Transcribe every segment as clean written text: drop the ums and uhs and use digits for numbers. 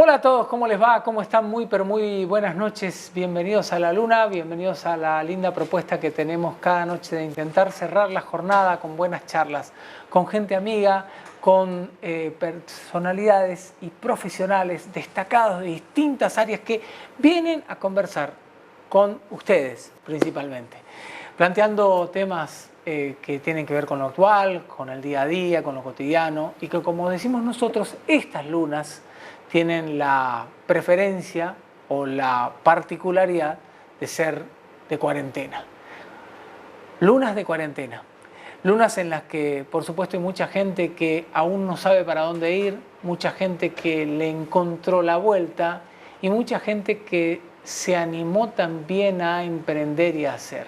Hola a todos, ¿cómo les va? ¿Cómo están? Muy, pero muy buenas noches. Bienvenidos a La Luna, bienvenidos a la linda propuesta que tenemos cada noche de intentar cerrar la jornada con buenas charlas, con gente amiga, con personalidades y profesionales destacados de distintas áreas que vienen a conversar con ustedes principalmente, planteando temas que tienen que ver con lo actual, con el día a día, con lo cotidiano y que, como decimos nosotros, estas lunas tienen la preferencia o la particularidad de ser de cuarentena. Lunas de cuarentena. Lunas en las que, por supuesto, hay mucha gente que aún no sabe para dónde ir, mucha gente que le encontró la vuelta y mucha gente que se animó también a emprender y a hacer.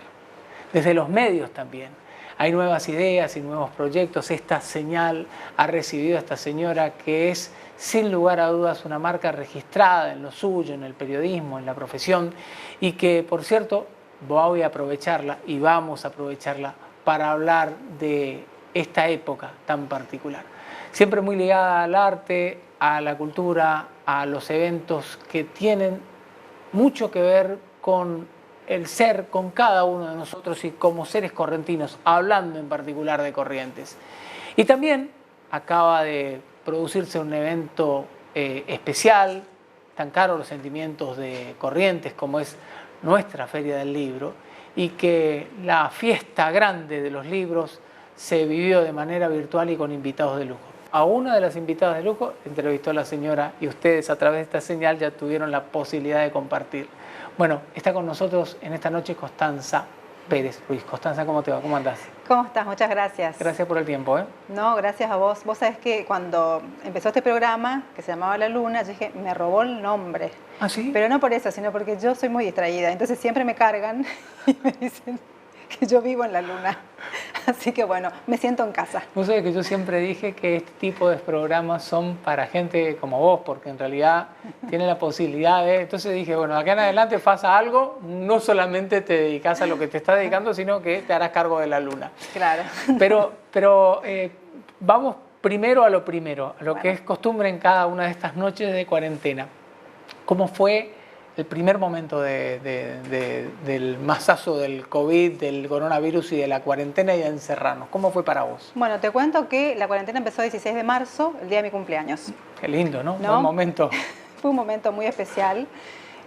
Desde los medios también. Hay nuevas ideas y nuevos proyectos. Esta señal ha recibido a esta señora que es, sin lugar a dudas, una marca registrada en lo suyo, en el periodismo, en la profesión, y que, por cierto, voy a aprovecharla y vamos a aprovecharla para hablar de esta época tan particular. Siempre muy ligada al arte, a la cultura, a los eventos que tienen mucho que ver con el ser, con cada uno de nosotros y como seres correntinos, hablando en particular de Corrientes. Y también acaba de producirse un evento especial, tan caro los sentimientos de Corrientes como es nuestra Feria del Libro, y que la fiesta grande de los libros se vivió de manera virtual y con invitados de lujo. A una de las invitadas de lujo entrevistó a la señora y ustedes a través de esta señal ya tuvieron la posibilidad de compartir. Bueno, está con nosotros en esta noche Constanza Pérez Ruiz. Constanza, ¿cómo te va? ¿Cómo andás? ¿Cómo estás? Muchas gracias. Gracias por el tiempo, ¿eh? No, gracias a vos. Vos sabés que cuando empezó este programa, que se llamaba La Luna, yo dije, me robó el nombre. ¿Ah, sí? Pero no por eso, sino porque yo soy muy distraída. Entonces siempre me cargan y me dicen que yo vivo en la Luna. Así que bueno, me siento en casa. Vos sabés que yo siempre dije que este tipo de programas son para gente como vos, porque en realidad tiene la posibilidad de... Entonces dije, bueno, de acá en adelante pasa algo, no solamente te dedicas a lo que te estás dedicando, sino que te harás cargo de la Luna. Claro. Pero vamos primero a lo primero, a lo Bueno. que es costumbre en cada una de estas noches de cuarentena. ¿Cómo fue el primer momento del masazo del COVID, del coronavirus y de la cuarentena y de encerrarnos? ¿Cómo fue para vos? Bueno, te cuento que la cuarentena empezó el 16 de marzo, el día de mi cumpleaños. Qué lindo, ¿no? ¿No? Buen momento. Fue un momento muy especial.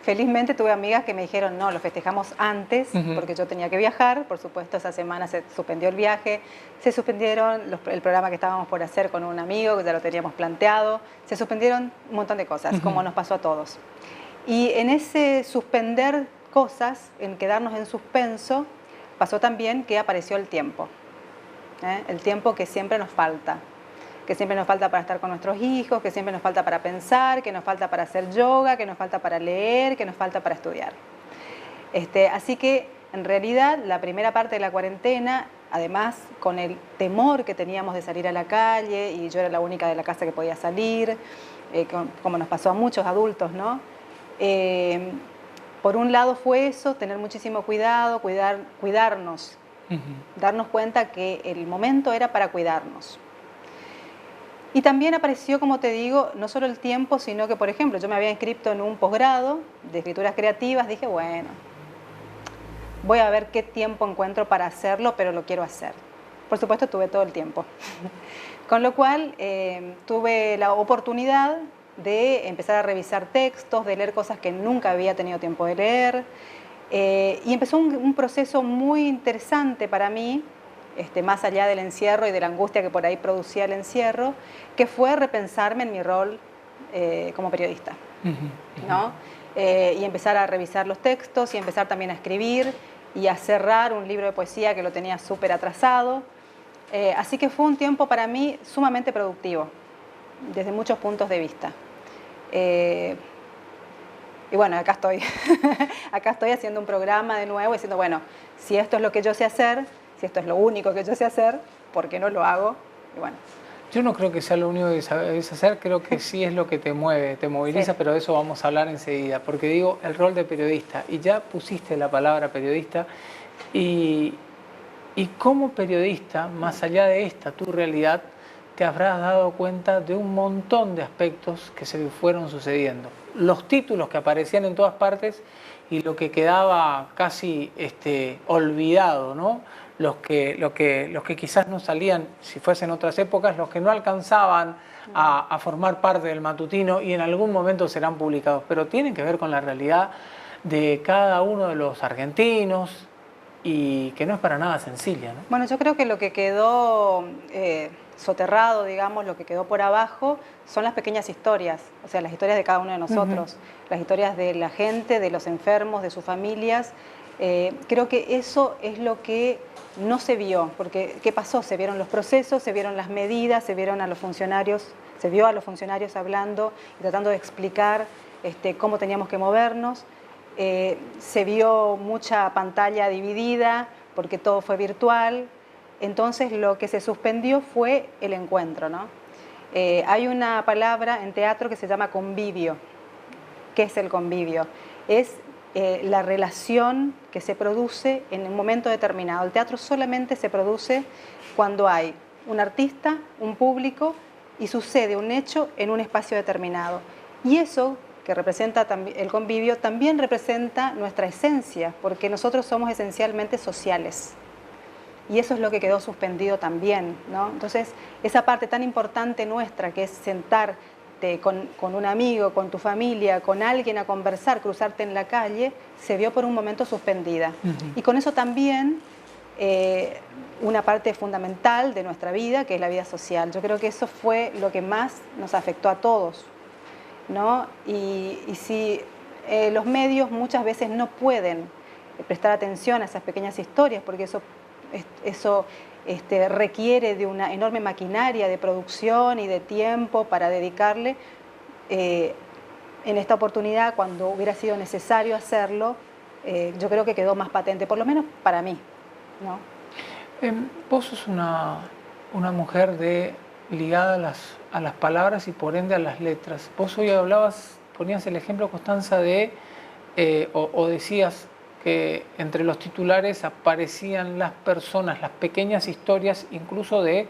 Felizmente tuve amigas que me dijeron, no, lo festejamos antes, porque yo tenía que viajar. Por supuesto, esa semana se suspendió el viaje, se suspendieron el programa que estábamos por hacer con un amigo, que ya lo teníamos planteado, se suspendieron un montón de cosas, como nos pasó a todos. Y en ese suspender cosas, en quedarnos en suspenso, pasó también que apareció el tiempo. El tiempo que siempre nos falta. Que siempre nos falta para estar con nuestros hijos, que siempre nos falta para pensar, que nos falta para hacer yoga, que nos falta para leer, que nos falta para estudiar. Así que, en realidad, la primera parte de la cuarentena, además con el temor que teníamos de salir a la calle, y yo era la única de la casa que podía salir, como nos pasó a muchos adultos, ¿no? Por un lado fue eso, tener muchísimo cuidado, cuidarnos, darnos cuenta que el momento era para cuidarnos. Y también apareció, como te digo, no solo el tiempo, sino que, por ejemplo, yo me había inscrito en un posgrado de escrituras creativas, dije, bueno, voy a ver qué tiempo encuentro para hacerlo, pero lo quiero hacer. Por supuesto, tuve todo el tiempo. Con lo cual, tuve la oportunidad de empezar a revisar textos, de leer cosas que nunca había tenido tiempo de leer, y empezó un proceso muy interesante para mí, más allá del encierro y de la angustia que por ahí producía el encierro, que fue repensarme en mi rol como periodista, ¿no? Y empezar a revisar los textos y empezar también a escribir y a cerrar un libro de poesía que lo tenía súper atrasado. Así que fue un tiempo para mí sumamente productivo, desde muchos puntos de vista. Y bueno, acá estoy. Acá estoy haciendo un programa de nuevo, diciendo, bueno, si esto es lo que yo sé hacer, si esto es lo único que yo sé hacer, ¿por qué no lo hago? Y bueno. Yo no creo que sea lo único que sabes hacer, creo que sí es lo que te mueve, te moviliza, sí. Pero de eso vamos a hablar enseguida, porque digo, el rol de periodista, y ya pusiste la palabra periodista, y como periodista, más allá de esta tu realidad, te habrás dado cuenta de un montón de aspectos que se fueron sucediendo. Los títulos que aparecían en todas partes y lo que quedaba casi olvidado, ¿no? Los que quizás no salían, si fuesen otras épocas, los que no alcanzaban a formar parte del matutino y en algún momento serán publicados, pero tienen que ver con la realidad de cada uno de los argentinos y que no es para nada sencilla, ¿no? Bueno, yo creo que lo que quedó soterrado, digamos, lo que quedó por abajo, son las pequeñas historias, o sea, las historias de cada uno de nosotros, las historias de la gente, de los enfermos, de sus familias. Creo que eso es lo que no se vio, porque ¿qué pasó? Se vieron los procesos, se vieron las medidas, se vieron a los funcionarios, se vio a los funcionarios hablando y tratando de explicar cómo teníamos que movernos. Se vio mucha pantalla dividida porque todo fue virtual. Entonces lo que se suspendió fue el encuentro, ¿no? Hay una palabra en teatro que se llama convivio. ¿Qué es el convivio? Es la relación que se produce en un momento determinado. El teatro solamente se produce cuando hay un artista, un público y sucede un hecho en un espacio determinado. Y eso que representa el convivio también representa nuestra esencia, porque nosotros somos esencialmente sociales. Y eso es lo que quedó suspendido también, ¿no? Entonces, esa parte tan importante nuestra, que es sentarte con un amigo, con tu familia, con alguien a conversar, cruzarte en la calle, se vio por un momento suspendida. Y con eso también una parte fundamental de nuestra vida, que es la vida social. Yo creo que eso fue lo que más nos afectó a todos, ¿no? Y si los medios muchas veces no pueden prestar atención a esas pequeñas historias, porque eso requiere de una enorme maquinaria de producción y de tiempo para dedicarle. En esta oportunidad, cuando hubiera sido necesario hacerlo, yo creo que quedó más patente, por lo menos para mí, ¿no? Vos sos una mujer ligada a las palabras y por ende a las letras. Vos hoy ponías el ejemplo, Constanza, o decías que entre los titulares aparecían las personas, las pequeñas historias, incluso de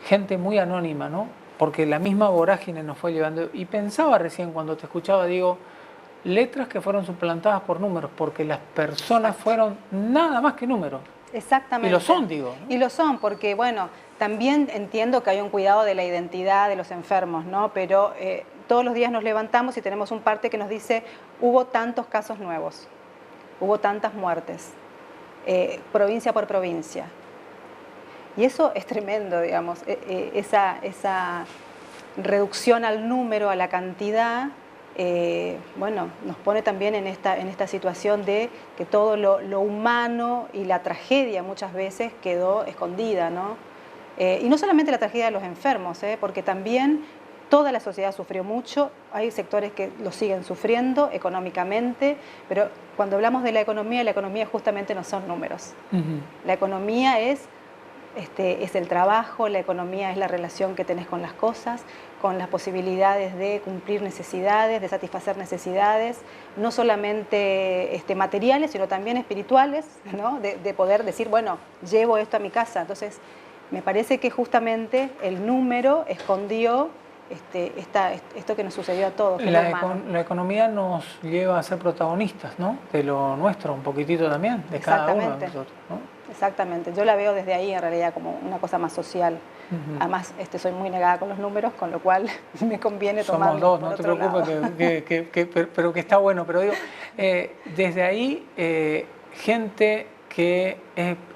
gente muy anónima, ¿no? Porque la misma vorágine nos fue llevando. Y pensaba recién cuando te escuchaba, digo, letras que fueron suplantadas por números, porque las personas fueron nada más que números. Exactamente. Y lo son, digo, ¿no? Y lo son, porque, bueno, también entiendo que hay un cuidado de la identidad de los enfermos, ¿no? Pero todos los días nos levantamos y tenemos un parte que nos dice, hubo tantos casos nuevos, hubo tantas muertes, provincia por provincia. Y eso es tremendo, digamos, esa reducción al número, a la cantidad, bueno, nos pone también en esta situación de que todo lo humano y la tragedia muchas veces quedó escondida, ¿no? Y no solamente la tragedia de los enfermos, porque también toda la sociedad sufrió mucho, hay sectores que lo siguen sufriendo económicamente, pero cuando hablamos de la economía justamente no son números. La economía es el trabajo, la economía es la relación que tenés con las cosas, con las posibilidades de cumplir necesidades, de satisfacer necesidades, no solamente materiales, sino también espirituales, ¿no? De poder decir, bueno, llevo esto a mi casa. Entonces, me parece que justamente el número escondió esto que nos sucedió a todos. La economía nos lleva a ser protagonistas, ¿no? De lo nuestro, un poquitito también, de cada uno de nosotros, ¿no? Exactamente, yo la veo desde ahí en realidad como una cosa más social. Además, soy muy negada con los números, con lo cual me conviene tomarlo. Somos dos, no te preocupes, pero que está bueno. Pero digo, desde ahí, gente que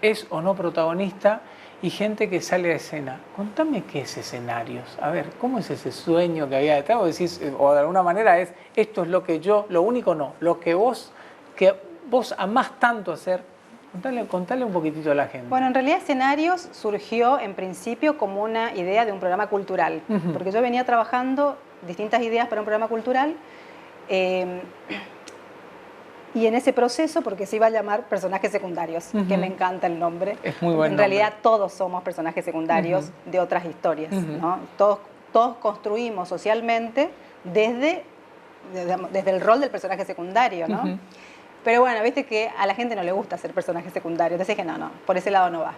es o no protagonista y gente que sale a escena. Contame qué es escenarios. A ver, ¿cómo es ese sueño que había detrás? O decís, o de alguna manera esto es lo que yo, lo único no, lo que vos amás tanto hacer. Contale un poquitito a la gente. Bueno, en realidad Escenarios surgió en principio como una idea de un programa cultural, porque yo venía trabajando distintas ideas para un programa cultural y en ese proceso, porque se iba a llamar Personajes Secundarios, que me encanta el nombre. Es muy buen En realidad todos somos personajes secundarios de otras historias, ¿no? Todos construimos socialmente desde el rol del personaje secundario, ¿no? Pero bueno, viste que a la gente no le gusta ser personaje secundario, entonces dije, no, por ese lado no va.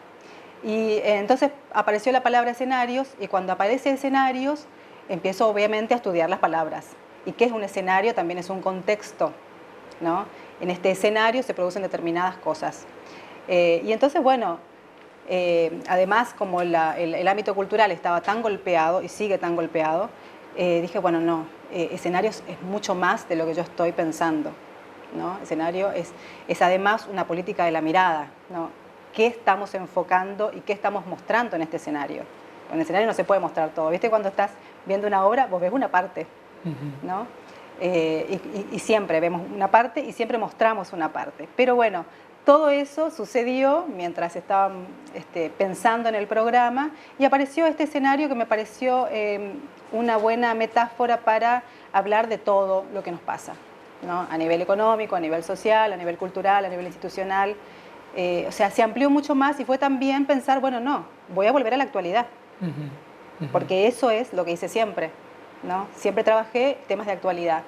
Y entonces apareció la palabra escenarios, y cuando aparece escenarios, empiezo obviamente a estudiar las palabras. ¿Y qué es un escenario? También es un contexto, ¿no? En este escenario se producen determinadas cosas. Y entonces, bueno, además como el ámbito cultural estaba tan golpeado y sigue tan golpeado, dije, bueno, no, escenarios es mucho más de lo que yo estoy pensando, ¿no? Escenario es además una política de la mirada, ¿no? ¿Qué estamos enfocando y qué estamos mostrando en este escenario? En el escenario no se puede mostrar todo. ¿Viste? Cuando estás viendo una obra, vos ves una parte, ¿no? Y siempre vemos una parte y siempre mostramos una parte. Pero bueno, todo eso sucedió mientras estaba pensando en el programa, y apareció este escenario que me pareció una buena metáfora para hablar de todo lo que nos pasa, ¿no? A nivel económico, a nivel social, a nivel cultural, a nivel institucional. O sea, se amplió mucho más, y fue también pensar, bueno, no, voy a volver a la actualidad, porque eso es lo que hice siempre, ¿no? Siempre trabajé temas de actualidad.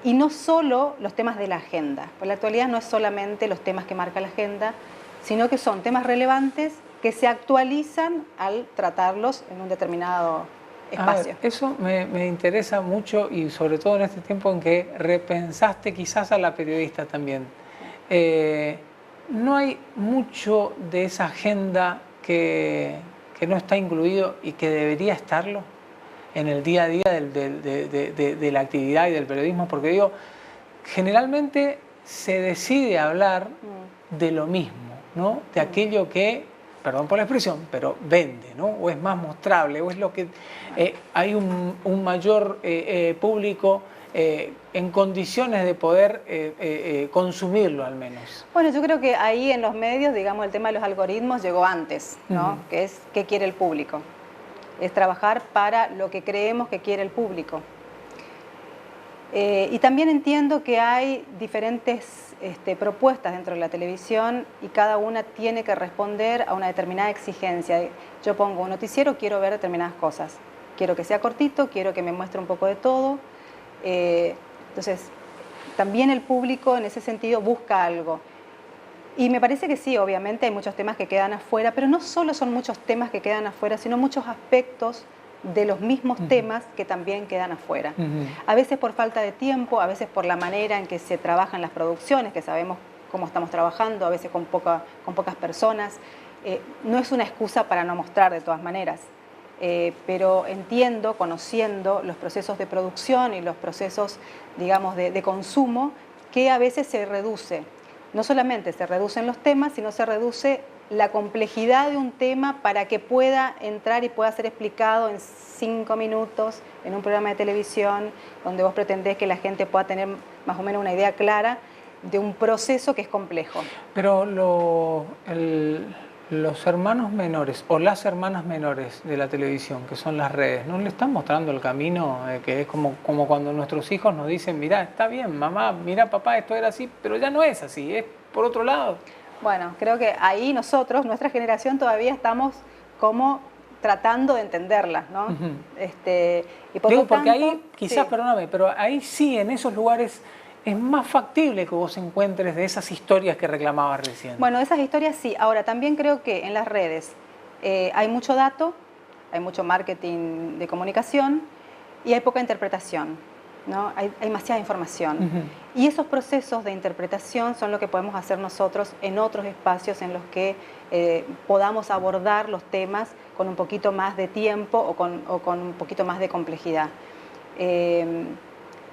Y no solo los temas de la agenda, pues la actualidad no es solamente los temas que marca la agenda, sino que son temas relevantes que se actualizan al tratarlos en un determinado espacio. Eso me interesa mucho, y sobre todo en este tiempo en que repensaste quizás a la periodista también. No hay mucho de esa agenda que no está incluido y que debería estarlo en el día a día de la actividad y del periodismo, porque digo, generalmente se decide hablar de lo mismo, ¿no? De aquello que, perdón por la expresión, pero vende, ¿no? O es más mostrable, o es lo que hay un mayor público en condiciones de poder consumirlo al menos. Bueno, yo creo que ahí en los medios, digamos, el tema de los algoritmos llegó antes, ¿no? Que es qué quiere el público. Es trabajar para lo que creemos que quiere el público. Y también entiendo que hay diferentes propuestas dentro de la televisión, y cada una tiene que responder a una determinada exigencia. Yo pongo un noticiero, quiero ver determinadas cosas. Quiero que sea cortito, quiero que me muestre un poco de todo. Entonces, también el público en ese sentido busca algo. Y me parece que sí, obviamente hay muchos temas que quedan afuera, pero no solo son muchos temas que quedan afuera, sino muchos aspectos de los mismos temas que también quedan afuera. A veces por falta de tiempo, a veces por la manera en que se trabajan las producciones, que sabemos cómo estamos trabajando, a veces con pocas personas. No es una excusa para no mostrar de todas maneras, pero entiendo, conociendo los procesos de producción y los procesos, digamos, de consumo, que a veces se reduce. No solamente se reducen los temas, sino se reduce la complejidad de un tema para que pueda entrar y pueda ser explicado en 5 minutos en un programa de televisión, donde vos pretendés que la gente pueda tener más o menos una idea clara de un proceso que es complejo. Pero los hermanos menores o las hermanas menores de la televisión, que son las redes, ¿no le están mostrando el camino? Que es como cuando nuestros hijos nos dicen, mirá, está bien, mamá, mirá, papá, esto era así, pero ya no es así, es por otro lado. Bueno, creo que ahí nosotros, nuestra generación, todavía estamos como tratando de entenderla, ¿no? Y por Digo, porque ahí, quizás, sí. Perdóname, pero ahí sí, en esos lugares es más factible que vos encuentres de esas historias que reclamabas recién. Bueno, esas historias sí. Ahora, también creo que en las redes hay mucho dato, hay mucho marketing de comunicación y hay poca interpretación, ¿no? Hay demasiada información. Y esos procesos de interpretación son lo que podemos hacer nosotros en otros espacios en los que podamos abordar los temas con un poquito más de tiempo o con un poquito más de complejidad.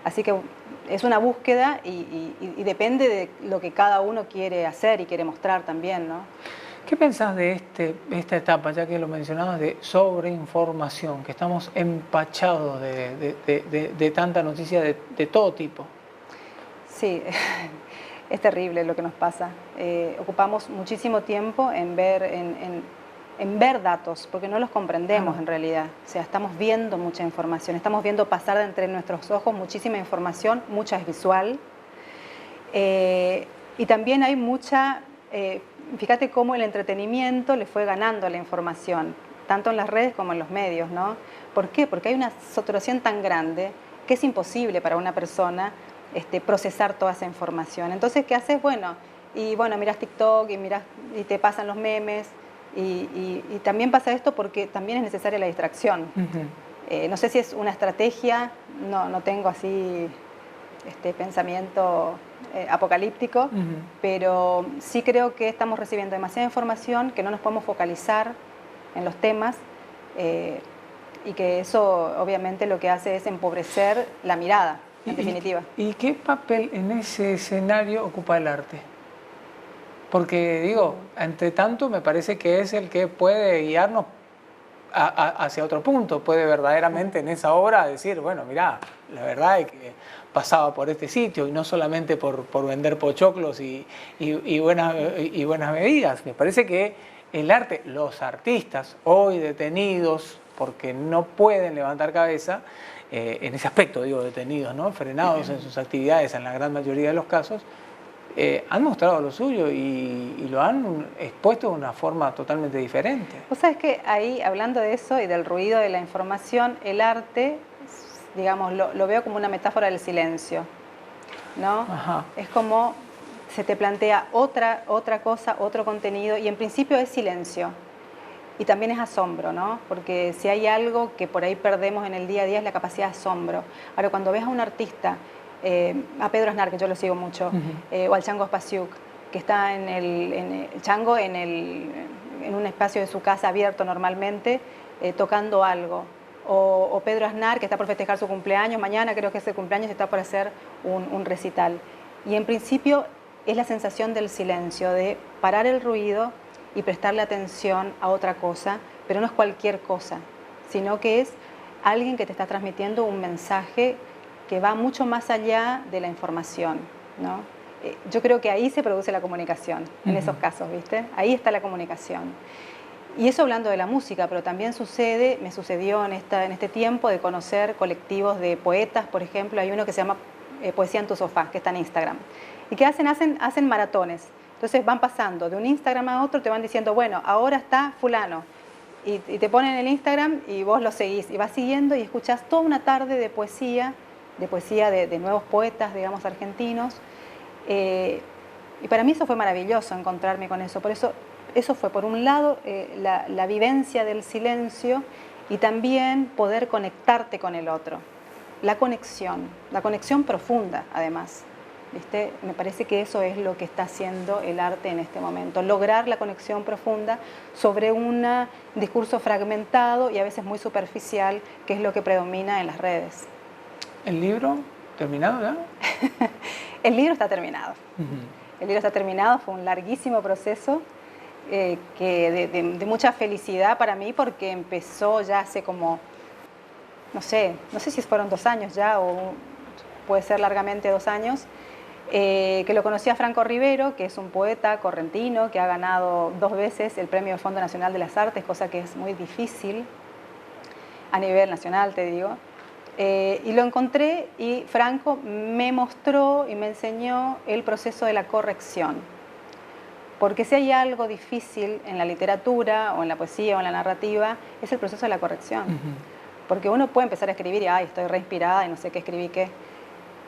Así que es una búsqueda y depende de lo que cada uno quiere hacer y quiere mostrar también, ¿no? ¿Qué pensás de esta etapa, ya que lo mencionabas, de sobreinformación, que estamos empachados de tanta noticia de todo tipo? Sí, es terrible lo que nos pasa. Ocupamos muchísimo tiempo en ver datos, porque no los comprendemos en realidad. O sea, estamos viendo mucha información, estamos viendo pasar de entre nuestros ojos muchísima información, mucha es visual. Y también hay mucha... fíjate cómo el entretenimiento le fue ganando a la información, tanto en las redes como en los medios, ¿no? ¿Por qué? Porque hay una saturación tan grande que es imposible para una persona procesar toda esa información. Entonces, ¿qué haces? Bueno, miras TikTok y te pasan los memes, Y también pasa esto porque también es necesaria la distracción. No sé si es una estrategia, no tengo así este pensamiento apocalíptico, pero sí creo que estamos recibiendo demasiada información, que no nos podemos focalizar en los temas, y que eso obviamente lo que hace es empobrecer la mirada, en definitiva. ¿Y qué papel en ese escenario ocupa el arte? Porque digo, entre tanto me parece que es el que puede guiarnos hacia otro punto, puede verdaderamente en esa obra decir, bueno, mirá, la verdad es que pasaba por este sitio y no solamente por vender pochoclos y buenas bebidas. Me parece que el arte, los artistas hoy detenidos porque no pueden levantar cabeza, en ese aspecto digo detenidos, ¿no? Frenados en sus actividades en la gran mayoría de los casos, han mostrado lo suyo y lo han expuesto de una forma totalmente diferente. Vos sabés que ahí, hablando de eso y del ruido de la información, el arte, digamos, lo veo como una metáfora del silencio, ¿no? Es como se te plantea otra cosa, otro contenido, y en principio es silencio. Y también es asombro, ¿no? Porque si hay algo que por ahí perdemos en el día a día es la capacidad de asombro. Ahora, cuando ves a un artista, a Pedro Aznar, que yo lo sigo mucho, o al Chango Spasiuk, que está en el Chango en un espacio de su casa abierto normalmente, tocando algo. O Pedro Aznar, que está por festejar su cumpleaños, mañana creo que es el cumpleaños, está por hacer un recital. Y en principio es la sensación del silencio, de parar el ruido y prestarle atención a otra cosa, pero no es cualquier cosa, sino que es alguien que te está transmitiendo un mensaje que va mucho más allá de la información, ¿no? Yo creo que ahí se produce la comunicación, en esos casos, ¿viste? Ahí está la comunicación. Y eso hablando de la música, pero también me sucedió en este tiempo de conocer colectivos de poetas, por ejemplo, hay uno que se llama Poesía en tu sofá, que está en Instagram, y que hacen maratones. Entonces van pasando de un Instagram a otro, te van diciendo, bueno, ahora está fulano, y te ponen el Instagram y vos lo seguís, y vas siguiendo y escuchás toda una tarde de poesía de nuevos poetas, digamos, argentinos. Y para mí eso fue maravilloso, encontrarme con eso. Por eso fue, por un lado, la vivencia del silencio y también poder conectarte con el otro. La conexión profunda, además. ¿Viste? Me parece que eso es lo que está haciendo el arte en este momento. Lograr la conexión profunda sobre un discurso fragmentado y a veces muy superficial, que es lo que predomina en las redes. ¿El libro terminado ya? El libro está terminado. El libro está terminado, fue un larguísimo proceso de mucha felicidad para mí, porque empezó ya hace como, no sé si fueron 2 años ya, o puede ser largamente 2 años, que lo conocí a Franco Rivero, que es un poeta correntino que ha ganado 2 veces el Premio del Fondo Nacional de las Artes, cosa que es muy difícil a nivel nacional, te digo. Y lo encontré y Franco me mostró y me enseñó el proceso de la corrección. Porque si hay algo difícil en la literatura o en la poesía o en la narrativa, es el proceso de la corrección. Porque uno puede empezar a escribir y estoy re inspirada y no sé qué escribí qué.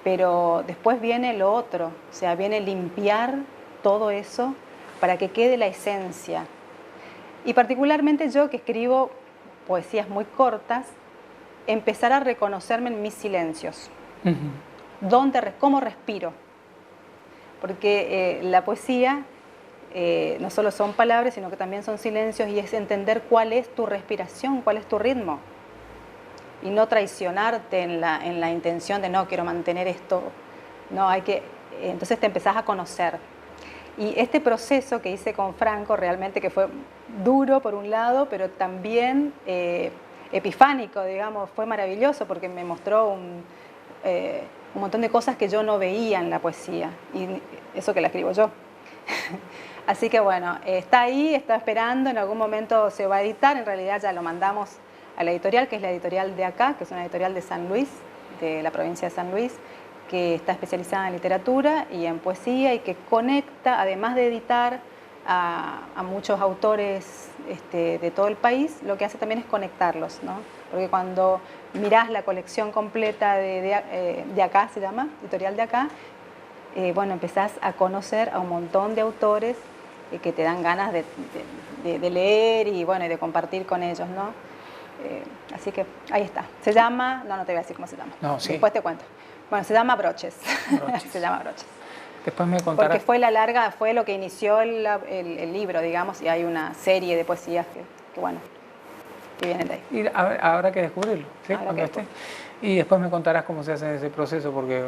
Pero después viene lo otro, o sea, viene limpiar todo eso para que quede la esencia. Y particularmente yo, que escribo poesías muy cortas, empezar a reconocerme en mis silencios. ¿Cómo respiro? Porque la poesía no solo son palabras, sino que también son silencios, y es entender cuál es tu respiración, cuál es tu ritmo. Y no traicionarte en la intención de no, quiero mantener esto. No, entonces te empezás a conocer. Y este proceso que hice con Franco, realmente que fue duro por un lado, pero también epifánico, digamos, fue maravilloso, porque me mostró un montón de cosas que yo no veía en la poesía, y eso que la escribo yo. Así que bueno, está ahí, está esperando, en algún momento se va a editar, en realidad ya lo mandamos a la editorial, que es la editorial de acá, que es una editorial de San Luis, de la provincia de San Luis, que está especializada en literatura y en poesía, y que conecta, además de editar a muchos autores de todo el país, lo que hace también es conectarlos, ¿no? Porque cuando mirás la colección completa de acá, se llama, editorial de acá, bueno, empezás a conocer a un montón de autores que te dan ganas de leer y bueno, y de compartir con ellos, ¿no? Así que ahí está. Se llama, no te voy a decir cómo se llama. No, sí. Después te cuento. Bueno, se llama Broches. Se llama Broches. Después me contarás. Porque fue lo que inició el libro, digamos, y hay una serie de poesías que bueno, que vienen de ahí. Y habrá que descubrirlo, ¿sí? Cuando esté. Y después me contarás cómo se hace ese proceso, porque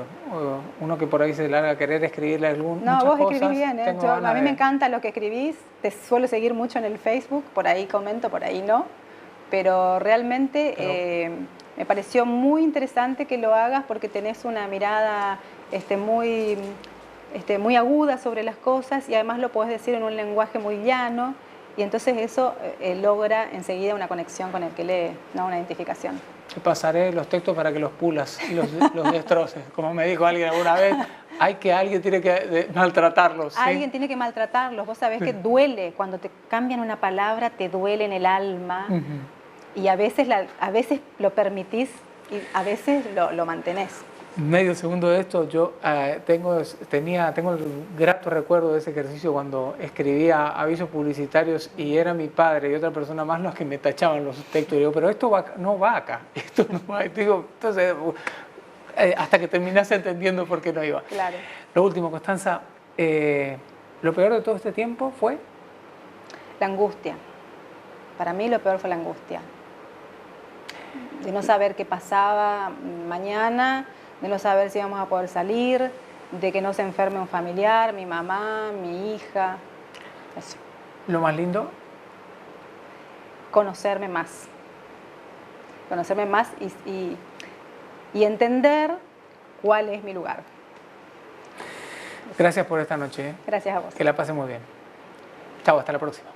uno que por ahí se larga a querer escribirle algún. No, vos escribís bien, ¿eh? A mí me encanta lo que escribís, te suelo seguir mucho en el Facebook, por ahí comento, por ahí no, pero realmente me pareció muy interesante que lo hagas porque tenés una mirada muy aguda sobre las cosas y además lo podés decir en un lenguaje muy llano y entonces eso logra enseguida una conexión con el que lee, ¿no? Una identificación. Te pasaré los textos para que los pulas y los destroces. Como me dijo alguien alguna vez, alguien tiene que maltratarlos. ¿Sí? Alguien tiene que maltratarlos. Vos sabés que duele. Cuando te cambian una palabra, te duele en el alma. Y a veces lo permitís y a veces lo mantenés. Medio segundo de esto, yo tengo el grato recuerdo de ese ejercicio cuando escribía avisos publicitarios y era mi padre y otra persona más los que me tachaban los textos. Y digo, pero esto no va acá, esto no va. Digo, entonces, hasta que terminase entendiendo por qué no iba. Claro. Lo último, Constanza, lo peor de todo este tiempo fue... La angustia. Para mí lo peor fue la angustia. De no saber qué pasaba mañana, de no saber si íbamos a poder salir, de que no se enferme un familiar, mi mamá, mi hija, eso. ¿Lo más lindo? Conocerme más y entender cuál es mi lugar. Gracias por esta noche. Gracias a vos. Que la pasen muy bien. Chao, hasta la próxima.